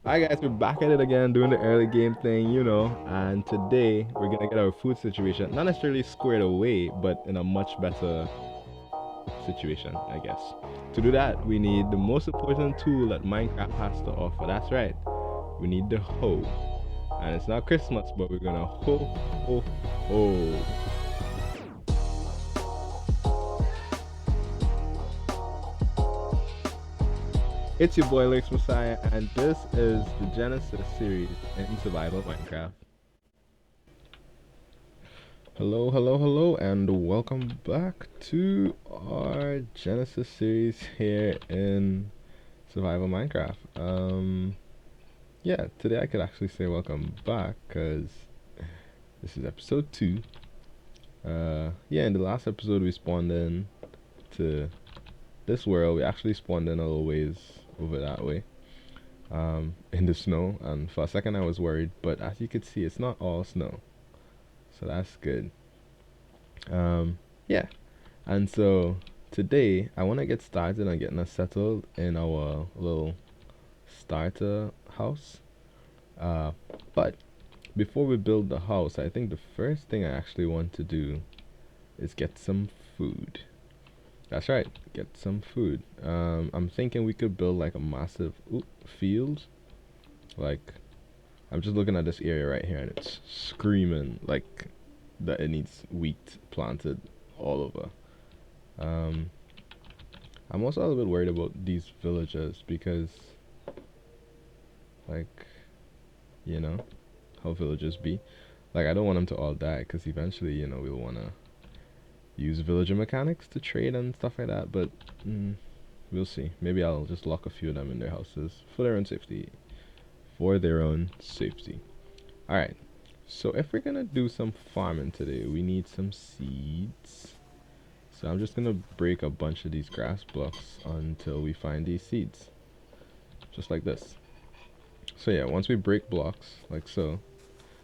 Hi guys, we're back at it again doing the early game thing, and today we're gonna get our food situation not necessarily squared away, but in a much better situation, I guess. To do that, we need the most important tool that Minecraft has to offer. That's right, we need the hoe. And it's not Christmas, but we're gonna ho. It's your boy Lex Messiah, and this is the Genesis series in Survival Minecraft. Hello, and welcome back to our Genesis series here in Survival Minecraft. Yeah, today I could actually say welcome back because this is episode 2. Yeah, in the last episode we spawned in to this world. We actually spawned in a little ways over that way, in the snow, and for a second I was worried, but as you can see, it's not all snow, so that's good. Yeah. And so today I want to get started on getting us settled in our little starter house. Uh, but before we build the house, I think the first thing I actually want to do is get some food. That's right, get some food. I'm thinking we could build like a massive field. Like, I'm just looking at this area right here and it's screaming like that it needs wheat planted all over. Um, I'm also a little bit worried about these villagers because, like, you know, how villagers be. Like, I don't want them to all die because eventually, we'll want to use villager mechanics to trade and stuff like that. But we'll see. Maybe I'll just lock a few of them in their houses for their own safety. For their own safety. Alright. So, if we're going to do some farming today, we need some seeds. So, I'm just going to break a bunch of these grass blocks until we find these seeds. Just like this. So yeah, once we break blocks, like so,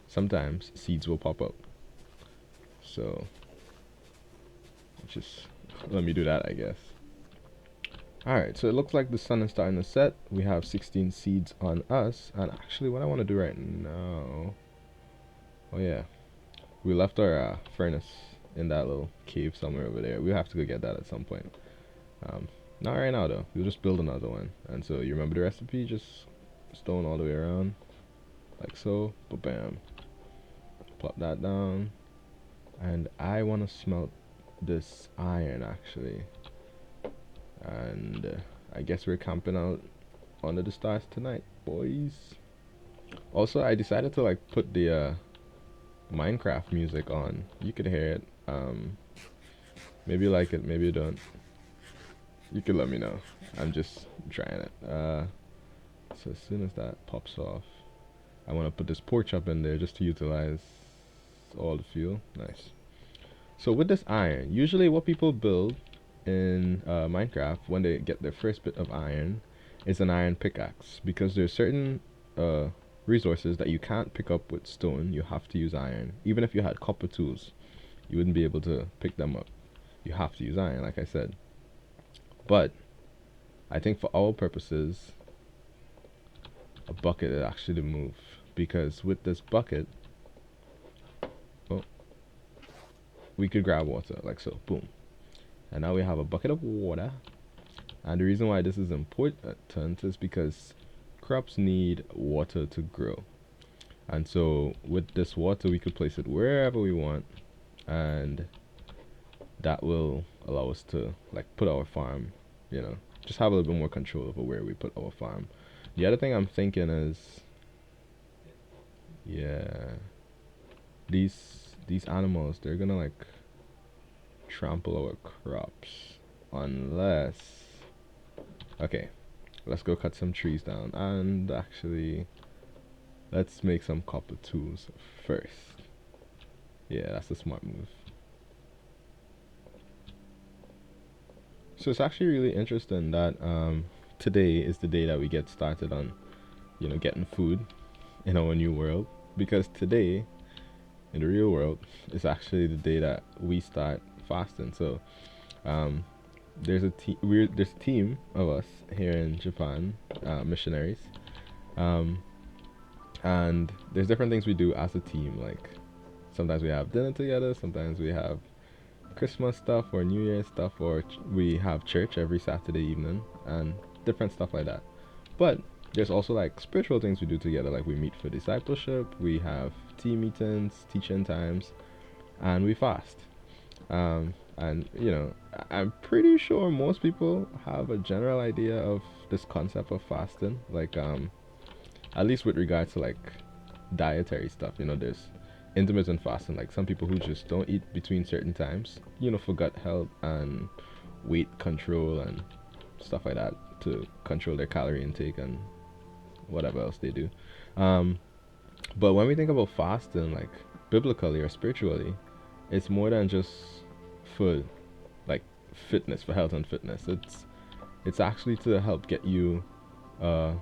sometimes seeds will pop up. So, just let me do that, I guess. Alright, so it looks like the sun is starting to set. We have 16 seeds on us. And actually, what I want to do right now... Oh yeah, we left our furnace in that little cave somewhere over there. We'll have to go get that at some point. Not right now, though. We'll just build another one. And so, you remember the recipe? Just stone all the way around. Like so. Ba-bam. Plop that down. And I want to smelt this iron actually. And I guess we're camping out under the stars tonight, boys. Also, I decided to like put the Minecraft music on. You could hear it. Maybe you like it, maybe you don't. You could let me know. I'm just trying it. So as soon as that pops off, I want to put this pork chop in there just to utilize all the fuel. Nice. So with this iron, usually what people build in Minecraft when they get their first bit of iron is an iron pickaxe, because there's certain uh, resources that you can't pick up with stone. You have to use iron. Even if you had copper tools, you wouldn't be able to pick them up. You have to use iron, like I said. But I think for our purposes, a bucket is actually the move, because with this bucket, oh, we could grab water like so. Boom. And now we have a bucket of water. And the reason why this is important is because crops need water to grow. And so with this water, we could place it wherever we want. And that will allow us to like put our farm, just have a little bit more control over where we put our farm. The other thing I'm thinking is, yeah, these animals, they're gonna like trample our crops unless, okay, let's go cut some trees down and actually let's make some copper tools first. Yeah, that's a smart move. So it's actually really interesting that today is the day that we get started on, getting food in our new world, because today in the real world is actually the day that we start fasting. So um, there's a team of us here in Japan, missionaries, Um, and there's different things we do as a team. Like sometimes we have dinner together, sometimes we have Christmas stuff or New Year's stuff, or we have church every Saturday evening and different stuff like that. But there's also like spiritual things we do together, like we meet for discipleship, we have team meetings, teaching times, and we fast. And I'm pretty sure most people have a general idea of this concept of fasting, like at least with regards to like dietary stuff. There's intermittent fasting, like some people who just don't eat between certain times, for gut health and weight control and stuff like that, to control their calorie intake and whatever else they do. Um, but when we think about fasting, like biblically or spiritually, it's more than just for like fitness, for health and fitness. It's actually to help get you uh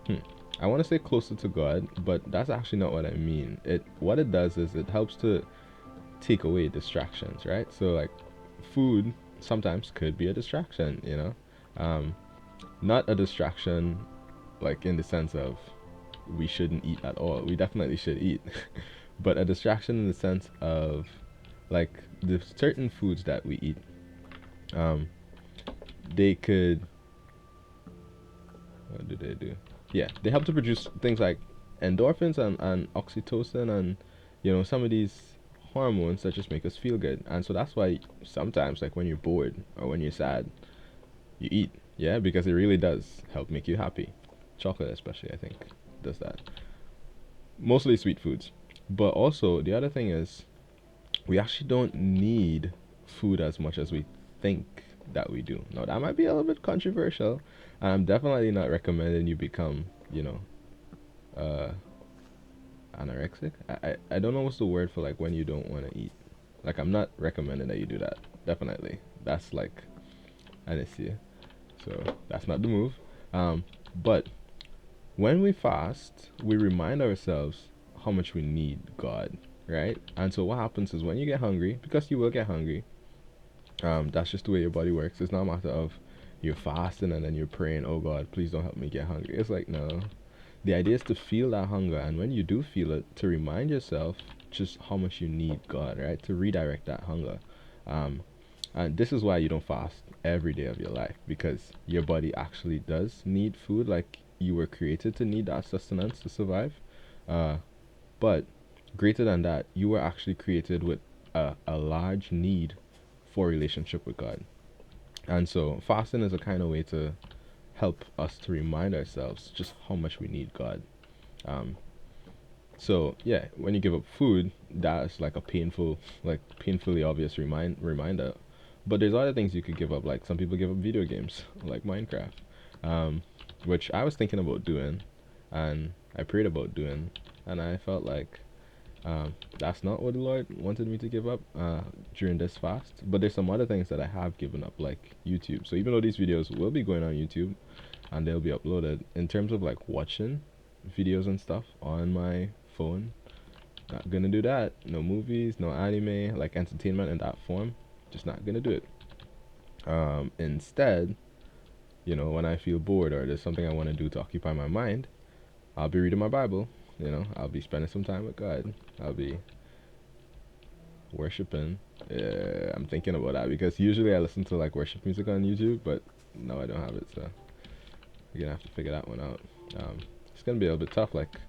hmm, I want to say closer to God, but that's actually not what I mean. What it does is it helps to take away distractions, right? So like food sometimes could be a distraction. Um Not a distraction like in the sense of we shouldn't eat at all. We definitely should eat. But a distraction in the sense of like the certain foods that we eat, um they could, what do they do? Yeah, they help to produce things like endorphins and oxytocin and some of these hormones that just make us feel good. And so that's why sometimes like when you're bored or when you're sad, you eat. Yeah, because it really does help make you happy. Chocolate especially, I think, does that. Mostly sweet foods. But also the other thing is we actually don't need food as much as we think that we do. Now that might be a little bit controversial, and I'm definitely not recommending you become, uh, anorexic. I don't know what's the word for like when you don't want to eat. Like I'm not recommending that you do that. Definitely, that's like an issue. So that's not the move. But when we fast, we remind ourselves how much we need God, right? And so what happens is when you get hungry, because you will get hungry, that's just the way your body works. It's not a matter of you're fasting and then you're praying, oh God, please don't help me get hungry. It's like, no. The idea is to feel that hunger, and when you do feel it, to remind yourself just how much you need God, right? To redirect that hunger. Um, and this is why you don't fast every day of your life, because your body actually does need food. Like you were created to need that sustenance to survive. Uh, but greater than that, you were actually created with a large need for relationship with God. And so fasting is a kind of way to help us to remind ourselves just how much we need God. Um, so yeah, when you give up food, that's like a painfully obvious reminder. But there's other things you could give up. Like some people give up video games, like Minecraft, um, which I was thinking about doing, and I prayed about doing, and I felt like that's not what the Lord wanted me to give up during this fast. But there's some other things that I have given up, like YouTube. So even though these videos will be going on YouTube and they'll be uploaded, in terms of like watching videos and stuff on my phone, not gonna do that. No movies, no anime, like entertainment in that form. Just not gonna do it. Instead, when I feel bored or there's something I want to do to occupy my mind, I'll be reading my Bible. I'll be spending some time with God. I'll be worshiping. Yeah, I'm thinking about that because usually I listen to like worship music on YouTube, but no, I don't have it, so we're gonna have to figure that one out. It's gonna be a little bit tough. Like,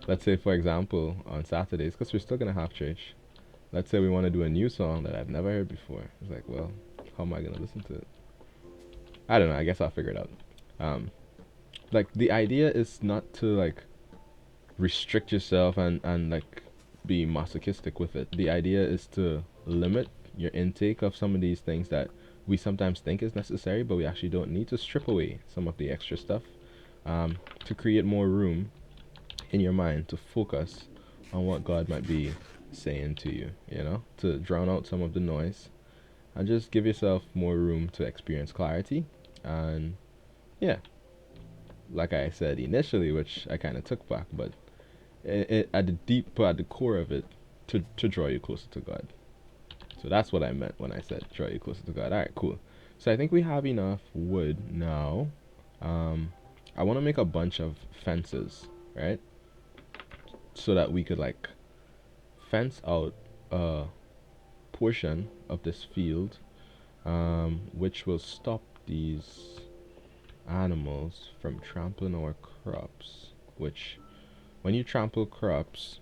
let's say for example on Saturdays, because we're still gonna have church. Let's say we want to do a new song that I've never heard before. It's like, well, how am I gonna listen to it? I don't know. I guess I'll figure it out. Um, like the idea is not to like restrict yourself and like be masochistic with it. The idea is to limit your intake of some of these things that we sometimes think is necessary, but we actually don't need, to strip away some of the extra stuff, to create more room in your mind to focus on what God might be saying to you, to drown out some of the noise and just give yourself more room to experience clarity. And yeah, like I said initially, which I kind of took back, but at the core of it, to draw you closer to God. So that's what I meant when I said draw you closer to God. All right, cool. So I think we have enough wood now. Um, I want to make a bunch of fences, right? So that we could like fence out a portion of this field, which will stop these animals from trampling our crops. Which, when you trample crops,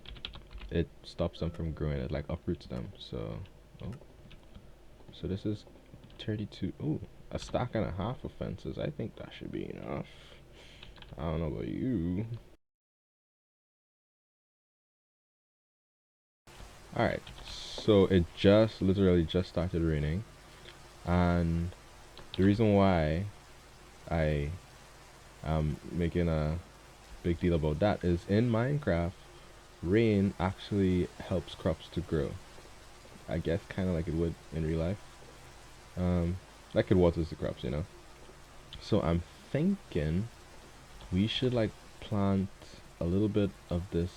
it stops them from growing. It like uproots them. So, oh, so this is 32. Ooh, a stack and a half of fences. I think that should be enough. I don't know about you. Alright, so it just literally just started raining, and the reason why I am making a big deal about that is in Minecraft, rain actually helps crops to grow. I guess kind of like it would in real life. Like it waters the crops, you know. So I'm thinking we should like plant a little bit of this.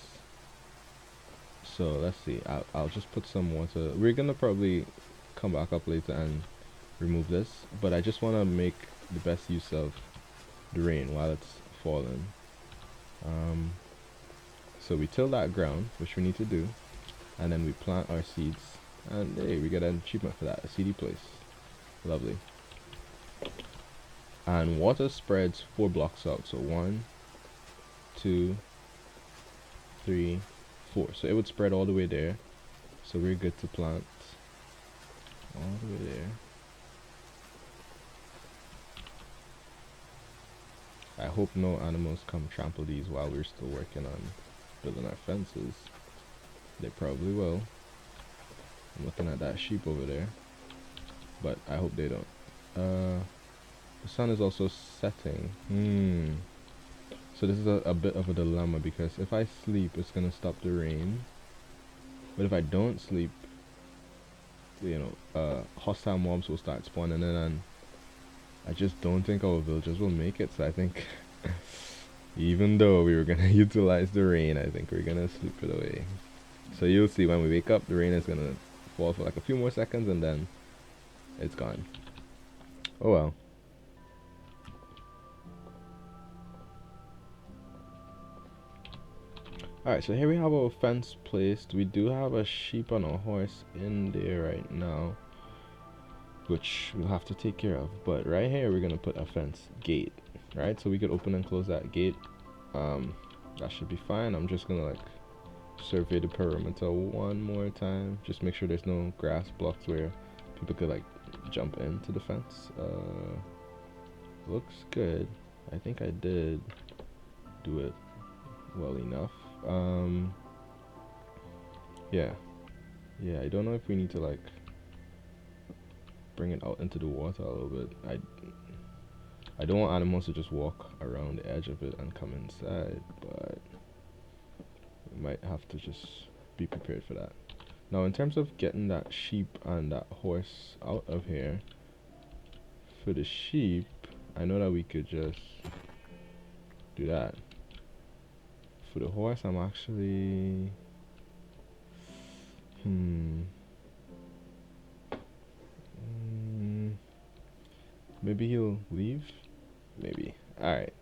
So let's see. I'll just put some water. We're gonna probably come back up later and remove this, but I just want to make the best use of the rain while it's falling. So we till that ground, which we need to do, and then we plant our seeds, and hey, we get an achievement for that, a seedy place. Lovely. And water spreads 4 blocks out, so 1, 2, 3, 4. So it would spread all the way there, so we're good to plant all the way there. I hope no animals come trample these while we're still working on building our fences. They probably will. I'm looking at that sheep over there, but I hope they don't. The sun is also setting. So this is a bit of a dilemma, because if I sleep, it's gonna stop the rain. But if I don't sleep, you know, hostile mobs will start spawning in, and I just don't think our villagers will make it. So I think, even though we were gonna utilize the rain, I think we're gonna sleep it away. So you'll see when we wake up, the rain is gonna fall for like a few more seconds, and then it's gone. Oh well. Alright, so here we have our fence placed. We do have a sheep and a horse in there right now, which we'll have to take care of. But right here, we're gonna put a fence gate, right? So we could open and close that gate. That should be fine. I'm just gonna like survey the perimeter one more time. Just make sure there's no grass blocks where people could like jump into the fence. Looks good. I think I did do it well enough. Yeah, I don't know if we need to like bring it out into the water a little bit. I don't want animals to just walk around the edge of it and come inside, but we might have to just be prepared for that. Now, in terms of getting that sheep and that horse out of here, for the sheep, I know that we could just do that. For the horse, I'm actually maybe he'll leave. Maybe. Alright.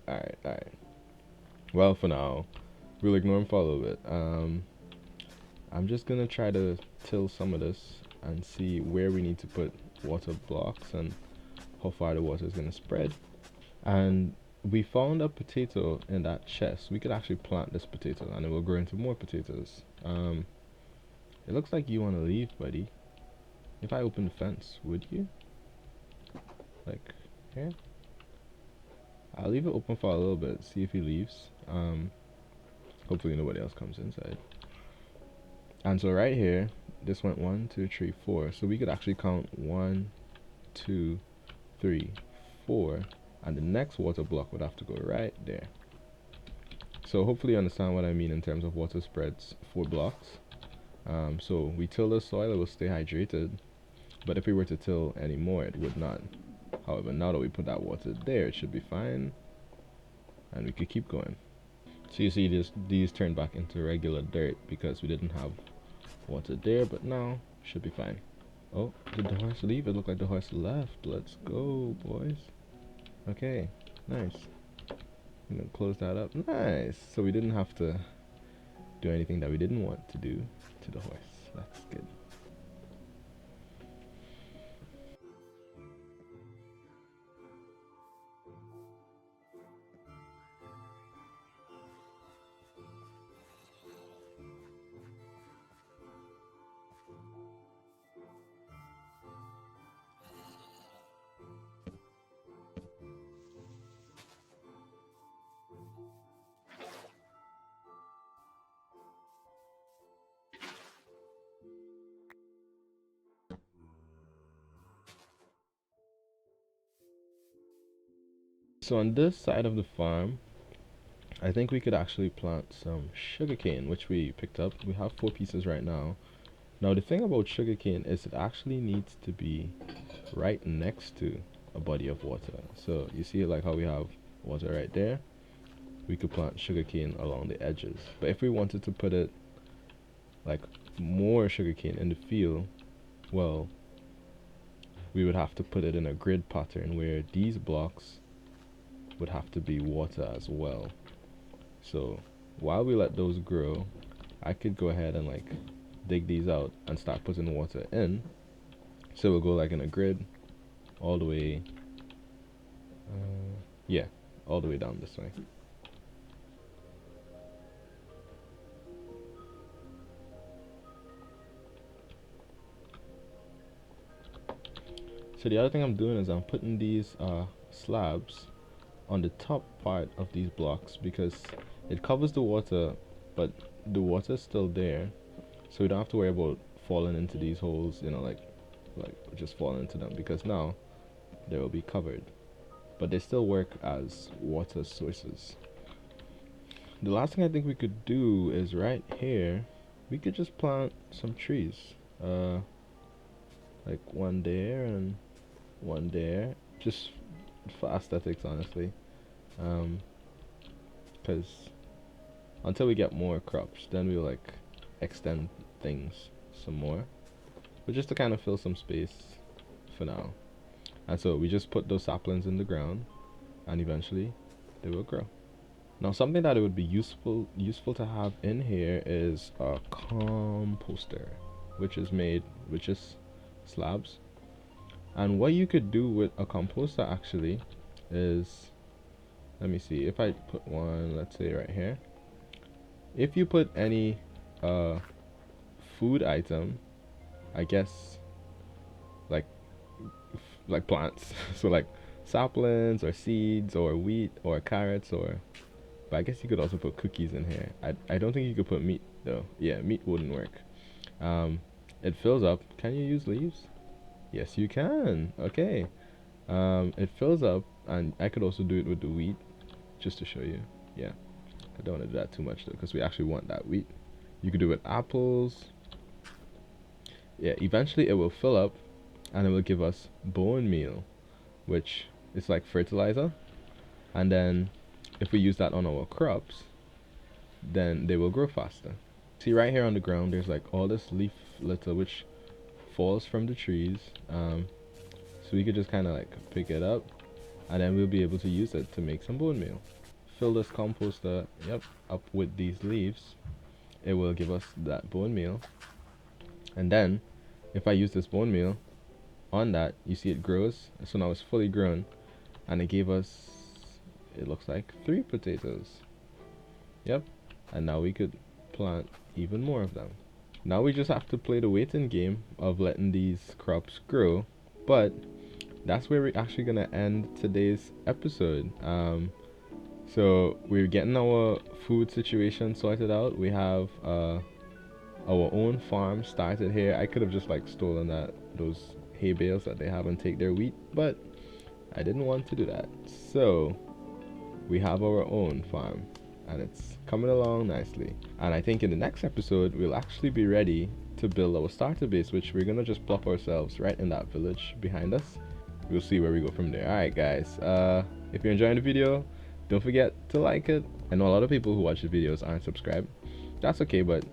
Well, for now, we'll ignore him for a little bit. I'm just gonna try to till some of this and see where we need to put water blocks and how far the water is gonna spread. And we found a potato in that chest. We could actually plant this potato and it will grow into more potatoes. It looks like you want to leave, buddy. If I open the fence, would you? Like, here? I'll leave it open for a little bit, see if he leaves. Hopefully nobody else comes inside. And so right here, this went 1, 2, 3, 4. So we could actually count 1, 2, 3, 4. And the next water block would have to go right there. So hopefully you understand what I mean in terms of water spreads 4 blocks. So we till the soil, it will stay hydrated. But if we were to till any more, it would not. However, now that we put that water there, it should be fine. And we could keep going. So you see these turned back into regular dirt because we didn't have water there, but now should be fine. Oh, did the horse leave? It looked like the horse left. Let's go, boys. Okay, nice. And then close that up. Nice. So we didn't have to do anything that we didn't want to do to the horse. That's good. So on this side of the farm, I think we could actually plant some sugarcane, which we picked up. We have 4 pieces right now. Now the thing about sugarcane is it actually needs to be right next to a body of water. So you see like how we have water right there? We could plant sugarcane along the edges. But if we wanted to put it like more sugarcane in the field, well, we would have to put it in a grid pattern where these blocks would have to be water as well. So while we let those grow, I could go ahead and like dig these out and start putting water in. So we'll go like in a grid all the way, yeah, all the way down this way. So the other thing I'm doing is I'm putting these slabs on the top part of these blocks because it covers the water, but the water is still there, so we don't have to worry about falling into these holes, you know, like just falling into them, because now they will be covered, but they still work as water sources. The last thing I think we could do is right here we could just plant some trees, like one there and one there, just for aesthetics, honestly. Because until we get more crops, then we'll like extend things some more, but just to kind of fill some space for now. And so we just put those saplings in the ground, and eventually they will grow. Now something that it would be useful to have in here is a composter, which is made with just slabs. And what you could do with a composter actually is, let me see, if I put one, let's say right here, if you put any food item, I guess like plants, so like saplings or seeds or wheat or carrots, or, but I guess you could also put cookies in here. I don't think you could put meat though. Yeah, meat wouldn't work. It fills up. Can you use leaves? Yes, you can. Okay. It fills up, and I could also do it with the wheat, just to show you. Yeah, I don't want to do that too much though, because we actually want that wheat. You could do it with apples. Yeah, eventually it will fill up, and it will give us bone meal, which is like fertilizer. And then if we use that on our crops, then they will grow faster. See right here on the ground, there's like all this leaf litter which falls from the trees. So we could just kind of like pick it up, and then we'll be able to use it to make some bone meal. Fill this composter, yep, up with these leaves. It will give us that bone meal. And then if I use this bone meal on that, you see it grows. So now it's fully grown, and it gave us, it looks like 3 potatoes. Yep. And now we could plant even more of them. Now we just have to play the waiting game of letting these crops grow, but that's where we're actually gonna end today's episode. So we're getting our food situation sorted out. We have our own farm started here. I could have just like stolen those hay bales that they have and take their wheat, but I didn't want to do that. So we have our own farm, and it's coming along nicely. And I think in the next episode we'll actually be ready to build our starter base, which we're gonna just plop ourselves right in that village behind us. We'll see where we go from there. Alright guys, if you're enjoying the video, don't forget to like it. I know a lot of people who watch the videos aren't subscribed. That's okay, but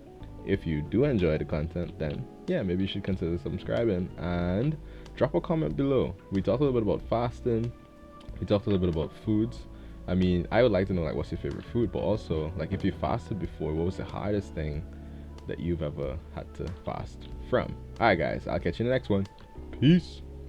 if you do enjoy the content, then yeah, maybe you should consider subscribing and drop a comment below. We talked a little bit about fasting, we talked a little bit about foods, I mean, I would like to know like what's your favorite food, but also like if you fasted before, what was the hardest thing that you've ever had to fast from? All right, guys, I'll catch you in the next one. Peace.